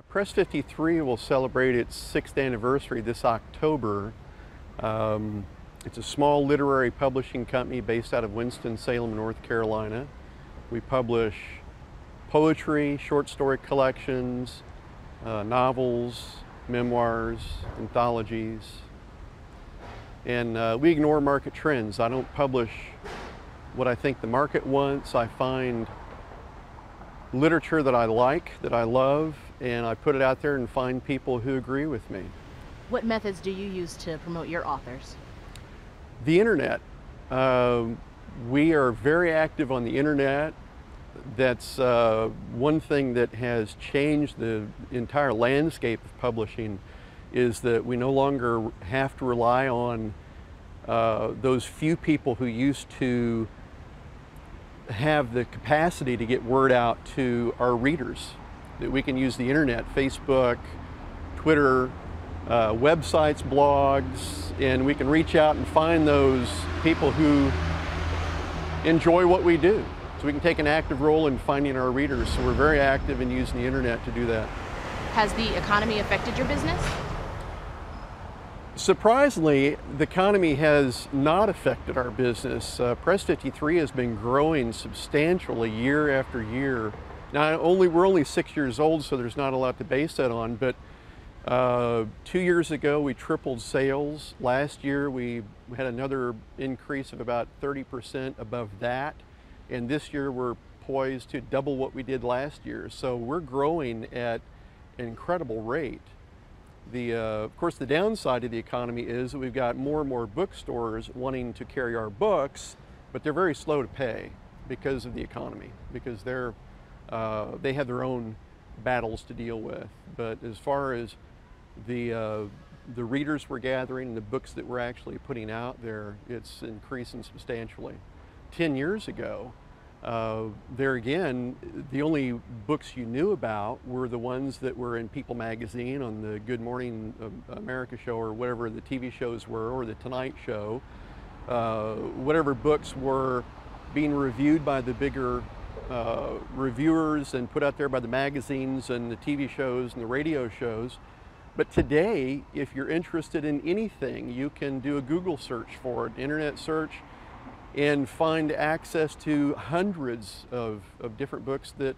Press53 will celebrate its 6th anniversary this October. It's a small literary publishing company based out of Winston-Salem, North Carolina. We publish poetry, short story collections, novels, memoirs, anthologies, and we ignore market trends. I don't publish what I think the market wants. I find literature that I like, that I love, and I put it out there and find people who agree with me. What methods do you use to promote your authors? The internet. We are very active on the internet. That's one thing that has changed the entire landscape of publishing, is that we no longer have to rely on those few people who used to have the capacity to get word out to our readers. That we can use the internet, Facebook, Twitter, websites, blogs, and we can reach out and find those people who enjoy what we do. So we can take an active role in finding our readers. So we're very active in using the internet to do that. Has the economy affected your business? Surprisingly, the economy has not affected our business. Press53 has been growing substantially year after year. Now, we're only 6 years old, so there's not a lot to base that on, but 2 years ago we tripled sales. Last year we had another increase of about 30% above that, and this year we're poised to double what we did last year. So we're growing at an incredible rate. Of course, the downside of the economy is that we've got more and more bookstores wanting to carry our books, but they're very slow to pay because of the economy, because they have their own battles to deal with. But as far as the readers we're gathering and the books that we're actually putting out there, it's increasing substantially. 10 years ago, there again, the only books you knew about were the ones that were in People magazine, on the Good Morning America show, or whatever the TV shows were, or the Tonight Show. Whatever books were being reviewed by the bigger reviewers and put out there by the magazines and the TV shows and the radio shows. But today, if you're interested in anything, you can do a Google search for it, internet search, and find access to hundreds of different books that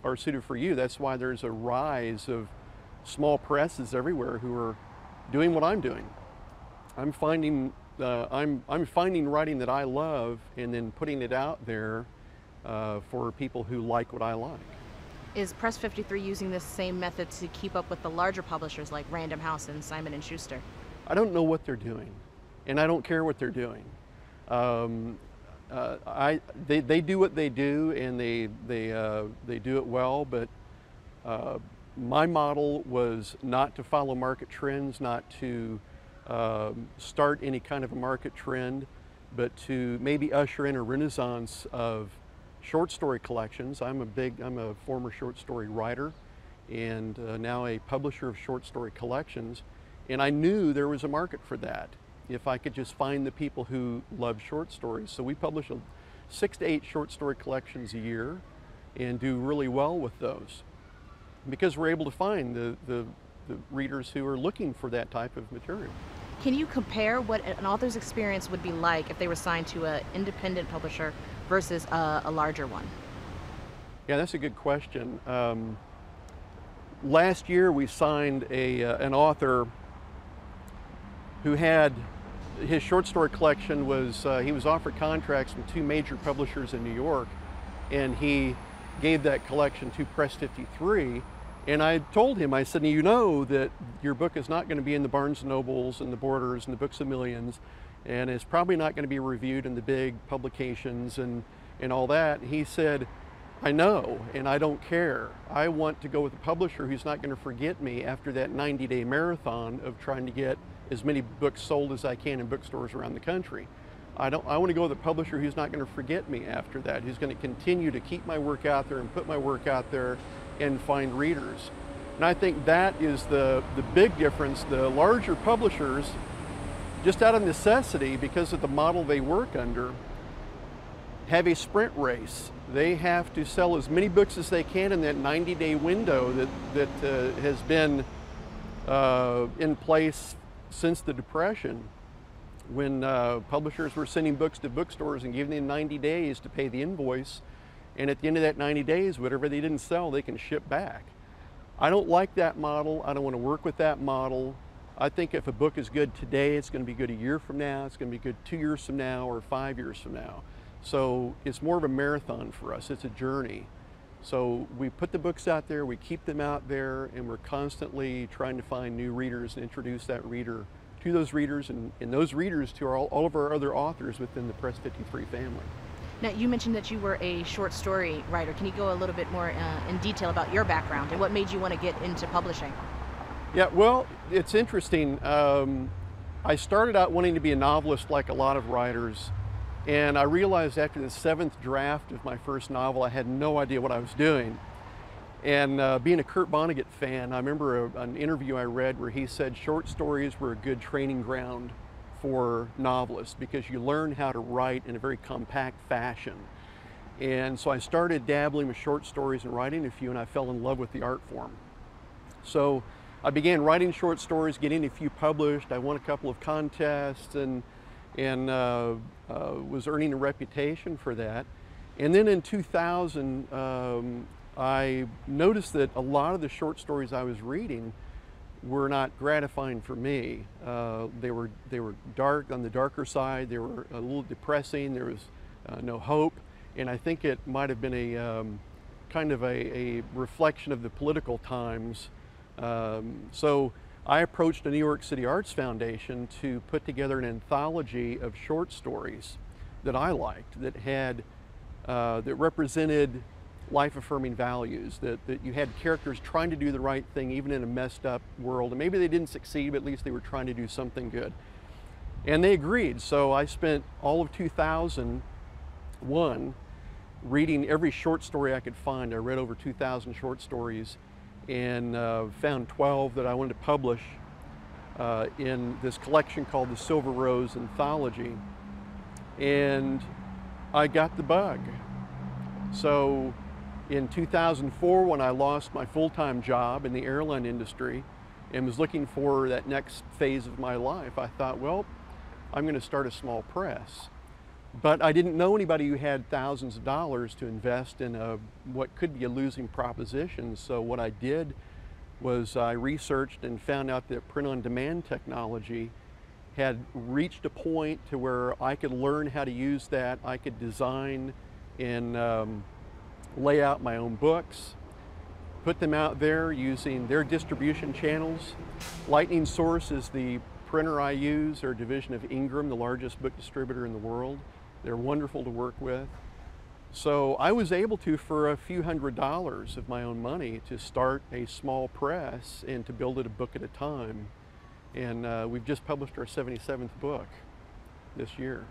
are suited for you. That's why there's a rise of small presses everywhere who are doing what I'm doing. I'm finding writing that I love and then putting it out there for people who like what I like. Is Press53 using this same method to keep up with the larger publishers like Random House and Simon & Schuster? I don't know what they're doing, and I don't care what they're doing. They do what they do, and they do it well, but my model was not to follow market trends, not to start any kind of a market trend, but to maybe usher in a renaissance of short story collections. I'm a former short story writer, and now a publisher of short story collections, and I knew there was a market for that if I could just find the people who love short stories. So we publish 6 to 8 short story collections a year and do really well with those, because we're able to find the readers who are looking for that type of material. Can you compare what an author's experience would be like if they were signed to an independent publisher versus a larger one? Yeah, that's a good question. Last year we signed an author who had his short story collection he was offered contracts from 2 major publishers in New York, and he gave that collection to Press53. And I told him, I said, you know that your book is not going to be in the Barnes & Nobles and the Borders and the Books of Millions, and it's probably not going to be reviewed in the big publications and all that. He said, I know, and I don't care. I want to go with a publisher who's not going to forget me after that 90-day marathon of trying to get as many books sold as I can in bookstores around the country. I want to go with a publisher who's not going to forget me after that, who's going to continue to keep my work out there and put my work out there and find readers. And I think that is the big difference. The larger publishers, just out of necessity, because of the model they work under, have a sprint race. They have to sell as many books as they can in that 90-day window that has been in place since the Depression, when publishers were sending books to bookstores and giving them 90 days to pay the invoice, and at the end of that 90 days, whatever they didn't sell, they can ship back. I don't like that model. I don't want to work with that model. I think if a book is good today, it's going to be good a year from now, it's going to be good 2 years from now, or 5 years from now. So it's more of a marathon for us. It's a journey. So we put the books out there, we keep them out there, and we're constantly trying to find new readers and introduce that reader to those readers, and those readers to all of our other authors within the Press53 family. Now, you mentioned that you were a short story writer. Can you go a little bit more in detail about your background and what made you want to get into publishing? Yeah, well, it's interesting. I started out wanting to be a novelist like a lot of writers, and I realized after the 7th draft of my first novel, I had no idea what I was doing. And being a Kurt Vonnegut fan, I remember an interview I read where he said short stories were a good training ground for novelists because you learn how to write in a very compact fashion. And so I started dabbling with short stories and writing a few, and I fell in love with the art form. So I began writing short stories, getting a few published. I won a couple of contests and was earning a reputation for that. And then in 2000, I noticed that a lot of the short stories I was reading were not gratifying for me. They were dark, on the darker side. They were a little depressing. There was no hope, and I think it might have been a kind of a reflection of the political times. So I approached the New York City Arts Foundation to put together an anthology of short stories that I liked, that had that represented life-affirming values, that you had characters trying to do the right thing even in a messed up world, and maybe they didn't succeed, but at least they were trying to do something good. And they agreed, so I spent all of 2001 reading every short story I could find. I read over 2,000 short stories and found 12 that I wanted to publish in this collection called the Silver Rose Anthology, and I got the bug. So in 2004, when I lost my full-time job in the airline industry and was looking for that next phase of my life, I thought, well, I'm going to start a small press. But I didn't know anybody who had thousands of dollars to invest in what could be a losing proposition. So what I did was I researched and found out that print-on-demand technology had reached a point to where I could learn how to use that. I could design and lay out my own books, put them out there using their distribution channels. Lightning Source is the printer I use. They're a division of Ingram, the largest book distributor in the world. They're wonderful to work with. So I was able to, for a few $100s of my own money, to start a small press and to build it a book at a time. And we've just published our 77th book this year.